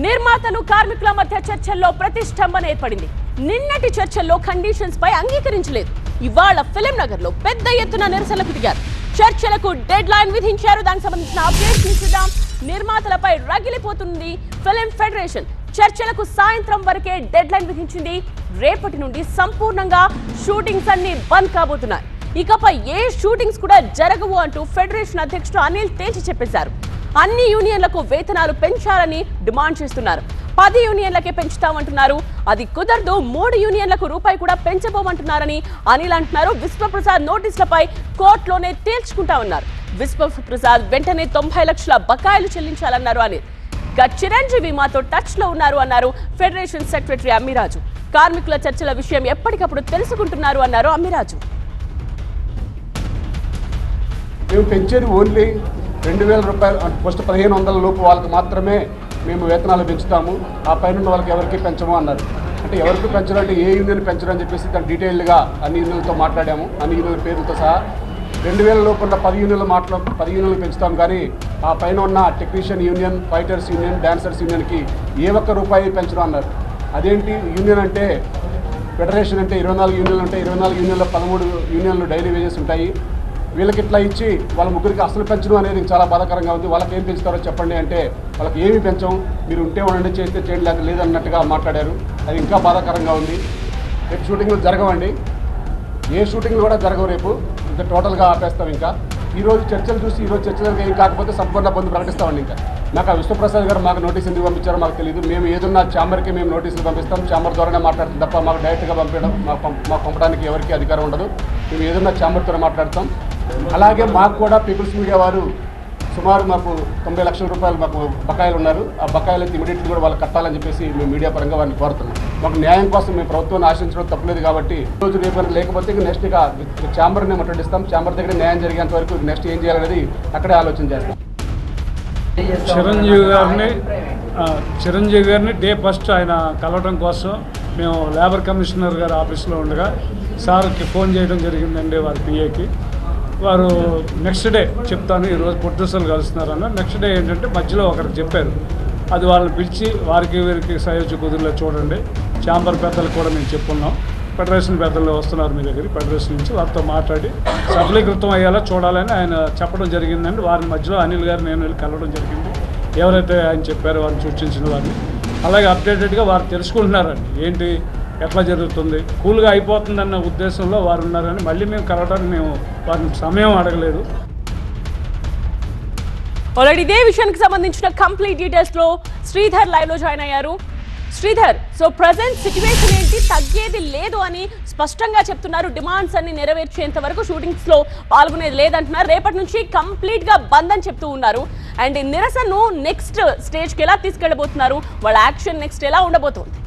నిర్మాతలు కార్మికుల మధ్య చర్చల్లో ప్రతిష్టంభన ఏర్పడింది. నిన్నటి చర్చల్లో కండిషన్స్ పై అంగీకరించలేదు. ఇవాళ ఫిలిం నగర్ లో పెద్ద ఎత్తున నిరసనలకు దిగారు. చర్చలకు డెడ్ లైన్ విధించారు. దానికి సంబంధించిన అప్డేట్స్ చూద్దాం. నిర్మాతలపై రగిలిపోతుంది ఫిలిం ఫెడరేషన్. చర్చలకు సాయంత్రం వరకే డెడ్ లైన్ విధించింది. రేపటి నుండి సంపూర్ణంగా షూటింగ్స్ అన్ని బంద్ కాబోతున్నాయి. ఇకపై ఏ షూటింగ్స్ కూడా జరగవు అంటూ ఫెడరేషన్ అధ్యక్షుడు అనిల్ తేల్చి చెప్పేశారు. అన్ని యూనియన్లకు వేతనాలు పెంచాలని డిమాండ్ చేస్తున్నారు. 10 యూనియన్లకే పెంచుతామంటున్నారు. అది కుదరదు, 3 యూనియన్లకు రూపాయి కూడా పెంచబోమంటున్నారని అనిల్ అంటున్నారు. విశ్వప్రసాద్ నోటీసులపై కోర్టులోనే తేల్చుకుంటామన్నారు. విశ్వప్రసాద్ వెంటనే 90 లక్షల బకాయిలు చెల్లించాలన్నారు అనిల్. చిరంజీవి మాతో టచ్ లో ఉన్నారు అన్నారు ఫెడరేషన్ సెక్రటరీ అమ్మిరాజు. కార్మికుల చర్చల విషయం ఎప్పటికప్పుడు తెలుసుకుంటున్నారు అన్నారు అమ్మిరాజు. మేము పెంచేది ఓన్లీ 2000 రూపాయలు, ఫస్ట్ 1500 లోపు వాళ్ళకి మాత్రమే మేము వేతనాలు పెంచుతాము. ఆ పైన వాళ్ళకి ఎవరికి పెంచము అన్నారు. అంటే ఎవరికి పెంచడం అంటే ఏ యూనియన్ పెంచడం అని చెప్పేసి దాన్ని డీటెయిల్డ్గా అన్ని యూనియన్లతో మాట్లాడాము. అన్ని యూనియన్ పేర్లతో సహా 2000 లోపు ఉన్న 10 యూనియన్లు పెంచుతాం. కానీ ఆ పైన ఉన్న technician union, fighters union, dancers యూనియన్కి ఏ ఒక్క రూపాయి పెంచడం అన్నారు. అదేంటి యూనియన్ అంటే, ఫెడరేషన్ అంటే 24 యూనియన్లు ఉంటాయి. 24 యూనియన్లో 13 యూనియన్లు డైలీ వేజెస్ ఉంటాయి. వీళ్ళకి ఇట్లా ఇచ్చి వాళ్ళ ముగ్గురికి అసలు పెంచడం అనేది చాలా బాధాకరంగా ఉంది. వాళ్ళకి ఏం పెంచుతారో చెప్పండి అంటే వాళ్ళకి ఏమి పెంచం, మీరు ఉంటే ఉండండి, చేస్తే చేయండి, లేదన్నట్టుగా మాట్లాడారు. అది ఇంకా బాధాకరంగా ఉంది. రేపు షూటింగ్లు జరగవండి, ఏ షూటింగ్లు కూడా జరగవు. రేపు ఇంకా టోటల్గా ఆపేస్తాం. ఇంకా ఈరోజు చర్చలు చూసి ఈరోజు చర్చలకు ఏం కాకపోతే సంపూర్ణ బంద్ ప్రకటిస్తామండి. ఇంకా మాకు ఆ విశ్వప్రసాద్ గారు మాకు నోటీస్ ఎందుకు పంపించారో మాకు తెలియదు. మేము ఏదన్నా ఛాంబర్కి మేము నోటీసులు పంపిస్తాం. ఛాంబర్ ద్వారానే మాట్లాడుతాం తప్ప మాకు డైరెక్ట్గా మాకు పంపడానికి ఎవరికి అధికారం ఉండదు. మేము ఏదన్నా ఛాంబర్తో మాట్లాడతాం. అలాగే మాకు కూడా పీపుల్స్ మీడియా వారు సుమారు మాకు 90 లక్షల రూపాయలు మాకు బకాయిలు ఉన్నారు. ఆ బకాయిలు అయితే ఇమీడియట్లీ కూడా వాళ్ళు కట్టాలని చెప్పేసి మేము మీడియా పరంగా వారిని కోరుతున్నాం. మాకు న్యాయం కోసం మేము ప్రభుత్వాన్ని ఆశించడం తప్పలేదు. కాబట్టి ఈరోజు రేపు లేకపోతే నెక్స్ట్ ఇక ఛాంబర్ని మాట్లాడిస్తాం. ఛాంబర్ దగ్గర న్యాయం జరిగేంత వరకు నెక్స్ట్ ఏం చేయాలనేది అక్కడే ఆలోచన చేస్తాం. చిరంజీవి గారిని డే ఫస్ట్ ఆయన కలవడం కోసం మేము లేబర్ కమిషనర్ గారి ఆఫీస్లో ఉండగా సార్కి ఫోన్ చేయడం జరిగిందండి. వారి పిఏకి వారు నెక్స్ట్ డే చెప్తాను, ఈరోజు ప్రొడ్యూసర్లు కలుస్తున్నారన్న. నెక్స్ట్ డే ఏంటంటే మధ్యలో ఒకరికి చెప్పారు. అది వాళ్ళని పిలిచి వారికి వీరికి సయోధ్య కుదురులో చూడండి, ఛాంబర్ పెద్దలు కూడా మేము చెప్పున్నాం, ఫెడరేషన్ పెద్దలు వస్తున్నారు మీ దగ్గర, ఫెడరేషన్ నుంచి వారితో మాట్లాడి సఫలీకృతం అయ్యేలా చూడాలని ఆయన చెప్పడం జరిగిందండి. వారి మధ్యలో అనిల్ గారు నేను వెళ్ళి కలవడం జరిగింది. ఎవరైతే ఆయన చెప్పారో వారిని సూచించిన వారిని అలాగే అప్డేటెడ్గా వారు తెలుసుకుంటున్నారండి. ఏంటి ఎట్లా జరుగుతుంది, కూల్గా అయిపోతుందన్న ఉద్దేశంలో వారు ఉన్నారని. మళ్ళీ మేము కలవడానికి మేము వారిని సమయం అడగలేదు. ఆల్రెడీ ఇదే విషయానికి సంబంధించిన కంప్లీట్ డీటెయిల్స్ లో శ్రీధర్ లైవ్ లో జాయిన్ అయ్యారు. శ్రీధర్, సో ప్రజెంట్ సిచ్యువేషన్ ఏంటి? తగ్గేది లేదు అని స్పష్టంగా చెప్తున్నారు. డిమాండ్స్ అన్ని నెరవేర్చేంత వరకు షూటింగ్స్ లో పాల్గొనేది లేదంటున్నారు. రేపటి నుంచి కంప్లీట్ గా బంద్ అని చెప్తూ ఉన్నారు. అండ్ నిరసనను నెక్స్ట్ స్టేజ్ కి ఎలా తీసుకెళ్లబోతున్నారు? వాళ్ళ యాక్షన్ నెక్స్ట్ ఎలా ఉండబోతోంది?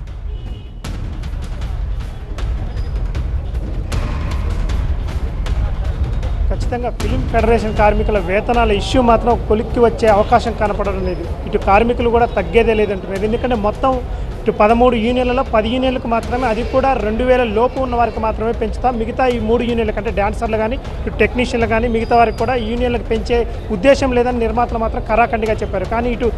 ఖచ్చితంగా ఫిలిం ఫెడరేషన్ కార్మికుల వేతనాల ఇష్యూ మాత్రం కొలిక్కి వచ్చే అవకాశం కనపడడం లేదు. ఇటు కార్మికులు కూడా తగ్గేదే లేదంటున్నారు. ఎందుకంటే మొత్తం ఇటు 13 యూనియన్లలో 10 యూనియన్లకు మాత్రమే, అది కూడా 2000 లోపు ఉన్న వారికి మాత్రమే పెంచుతాం. మిగతా ఈ 3 యూనియన్లకు అంటే డాన్సర్లు కానీ ఇటు టెక్నీషియన్లు కానీ మిగతా వారికి కూడా యూనియన్లకు పెంచే ఉద్దేశం లేదని నిర్మాతలు మాత్రం కరాఖండిగా చెప్పారు. కానీ ఇటు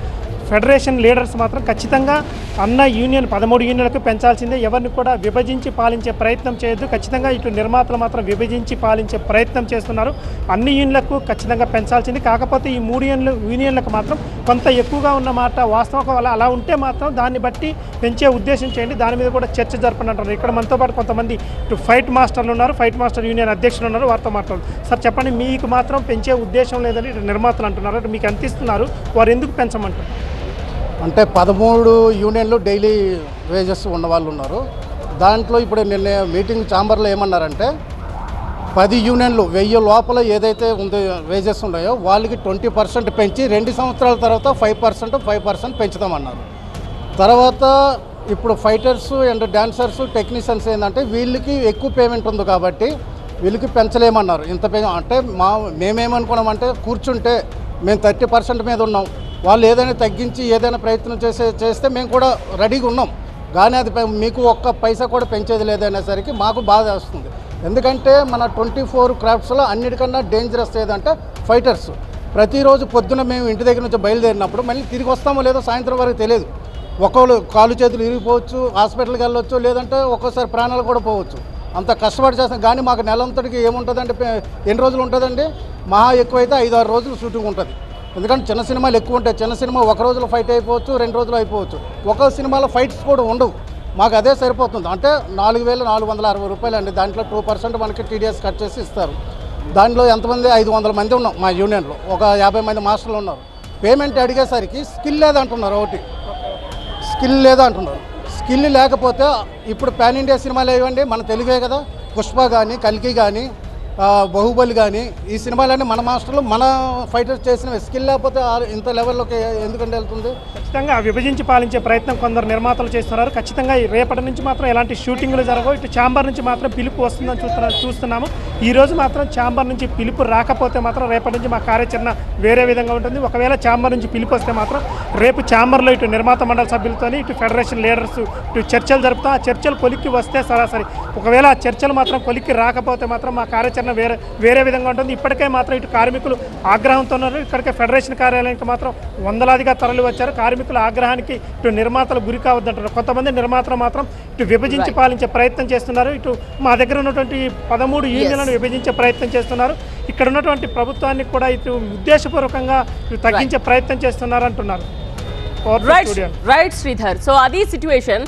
ఫెడరేషన్ లీడర్స్ మాత్రం ఖచ్చితంగా అన్న యూనియన్ 13 యూనియన్లకు పెంచాల్సిందే, ఎవరిని కూడా విభజించి పాలించే ప్రయత్నం చేయొద్దు. ఖచ్చితంగా ఇటు నిర్మాతలు మాత్రం విభజించి పాలించే ప్రయత్నం చేస్తున్నారు. అన్ని యూనియన్లకు ఖచ్చితంగా పెంచాల్సింది. కాకపోతే ఈ 3 యూనియన్లకు మాత్రం కొంత ఎక్కువగా ఉన్నమాట వాస్తవం. అలా ఉంటే మాత్రం దాన్ని బట్టి పెంచే ఉద్దేశం చేయండి, దాని మీద కూడా చర్చ జరపండి అంటారు. ఇక్కడ మనతో పాటు కొంతమంది ఇటు ఫైట్ మాస్టర్లు ఉన్నారు, ఫైట్ మాస్టర్ యూనియన్ అధ్యక్షులు ఉన్నారు, వారితో మాట్లాడు. సార్ చెప్పండి, మీకు మాత్రం పెంచే ఉద్దేశం లేదని ఇటు నిర్మాతలు అంటున్నారు, అంటే మీకు అందిస్తున్నారు, వారు ఎందుకు పెంచమంటారు? అంటే 13 యూనియన్లు డైలీ వేజెస్ ఉన్న వాళ్ళు ఉన్నారు. దాంట్లో ఇప్పుడు నిన్న మీటింగ్ ఛాంబర్లో ఏమన్నారంటే 10 యూనియన్లు 1000 లోపల ఏదైతే ఉందో వేజెస్ ఉన్నాయో వాళ్ళకి 20% పెంచి 2 సంవత్సరాల తర్వాత 5% పెంచుతామన్నారు. తర్వాత ఇప్పుడు ఫైటర్స్ అండ్ డాన్సర్స్ టెక్నీషియన్స్ ఏంటంటే వీళ్ళకి ఎక్కువ పేమెంట్ ఉంది కాబట్టి వీళ్ళకి పెంచలేమన్నారు. ఇంత అంటే మేమేమనుకున్నామంటే కూర్చుంటే మేము 30% మీద ఉన్నాం, వాళ్ళు ఏదైనా తగ్గించి ఏదైనా ప్రయత్నం చేస్తే మేము కూడా రెడీగా ఉన్నాం. కానీ అది మీకు ఒక్క పైసా కూడా పెంచేది లేదనేసరికి మాకు బాధ వస్తుంది. ఎందుకంటే మన 24 క్రాఫ్ట్స్లో అన్నిటికన్నా డేంజరస్ ఏదంటే ఫైటర్స్. ప్రతిరోజు పొద్దున మేము ఇంటి దగ్గర నుంచి బయలుదేరినప్పుడు మళ్ళీ తిరిగి వస్తామో లేదో సాయంత్రం వరకు తెలియదు. ఒక్కొక్కరు కాలు చేతులు ఇరిగిపోవచ్చు, హాస్పిటల్కి వెళ్ళొచ్చు, లేదంటే ఒక్కోసారి ప్రాణాలు కూడా పోవచ్చు. అంత కష్టపడి చేస్తాం. కానీ మాకు నెలంతటికి ఏముంటుందంటే ఎన్ని రోజులు ఉంటుందండి? మహా ఎక్కువైతే 5-6 రోజులు షూటింగ్ ఉంటుంది. ఎందుకంటే చిన్న సినిమాలు ఎక్కువ ఉంటాయి. చిన్న సినిమా ఒక రోజులో ఫైట్ అయిపోవచ్చు, 2 రోజులు అయిపోవచ్చు. ఒక సినిమాలో ఫైట్స్ కూడా ఉండవు. మాకు అదే సరిపోతుంది. అంటే 4,460 రూపాయలు అండి. దాంట్లో 2% మనకి టీడీఎస్ కట్ చేసి ఇస్తారు. దాంట్లో ఎంతమంది 500 మంది ఉన్నాం మా యూనియన్లో. ఒక 50 మంది మాస్టర్లు ఉన్నారు. పేమెంట్ అడిగేసరికి స్కిల్ లేదంటున్నారు. ఒకటి స్కిల్ లేదంటున్నారు. స్కిల్ లేకపోతే ఇప్పుడు పాన్ ఇండియా సినిమాలు ఏవండి? మన తెలుగే కదా. పుష్ప కానీ, కల్కి కానీ, బాహుబలి కానీ, ఈ సినిమాలన్నీ మన మాస్టర్లు మన ఫైటర్స్ చేసినవి. స్కిల్ లేకపోతే ఇంత లెవెల్లోకి ఎందుకంటే వెళ్తుంది? ఖచ్చితంగా విభజించి పాలించే ప్రయత్నం కొందరు నిర్మాతలు చేస్తున్నారు. ఖచ్చితంగా ఈ రేపటి నుంచి మాత్రం ఎలాంటి షూటింగ్లు జరగవు. ఇటు ఛాంబర్ నుంచి మాత్రం పిలుపు వస్తుందని చూస్తున్నాము. ఈ రోజు మాత్రం ఛాంబర్ నుంచి పిలుపు రాకపోతే మాత్రం రేపటి నుంచి మా కార్యాచరణ వేరే విధంగా ఉంటుంది. ఒకవేళ ఛాంబర్ నుంచి పిలుపు వస్తే మాత్రం రేపు ఛాంబర్లో ఇటు నిర్మాత మండలి సభ్యులతో ఇటు ఫెడరేషన్ లీడర్స్ ఇటు చర్చలు జరుపుతాం. ఆ చర్చలు కొలిక్కి వస్తే సరాసరి. ఒకవేళ ఆ చర్చలు మాత్రం కొలిక్కి రాకపోతే మాత్రం మా కార్యాచరణ వేరే విధంగా ఉంటుంది. ఇప్పటికే మాత్రం ఇటు కార్మికులు ఆగ్రహంతో ఉన్నారు. ఇక్కడికే ఫెడరేషన్ కార్యాలయానికి మాత్రం వందలాదిగా తరలి వచ్చారు. కార్మికుల ఆగ్రహానికి ఇటు నిర్మాతలు గురి కావద్దంటారు. కొంతమంది నిర్మాతలు మాత్రం ఇటు విభజించి పాలించే ప్రయత్నం చేస్తున్నారు. ఇటు మా దగ్గర ఉన్నటువంటి 13 యూనియన్లను విభజించే ప్రయత్నం చేస్తున్నారు. ఇక్కడ ఉన్నటువంటి ప్రభుత్వాన్ని కూడా ఇటు ఉద్దేశపూర్వకంగా తగ్గించే ప్రయత్నం చేస్తున్నారు అంటున్నారు. రైట్ శ్రీధర్. సో అది సిచ్యువేషన్.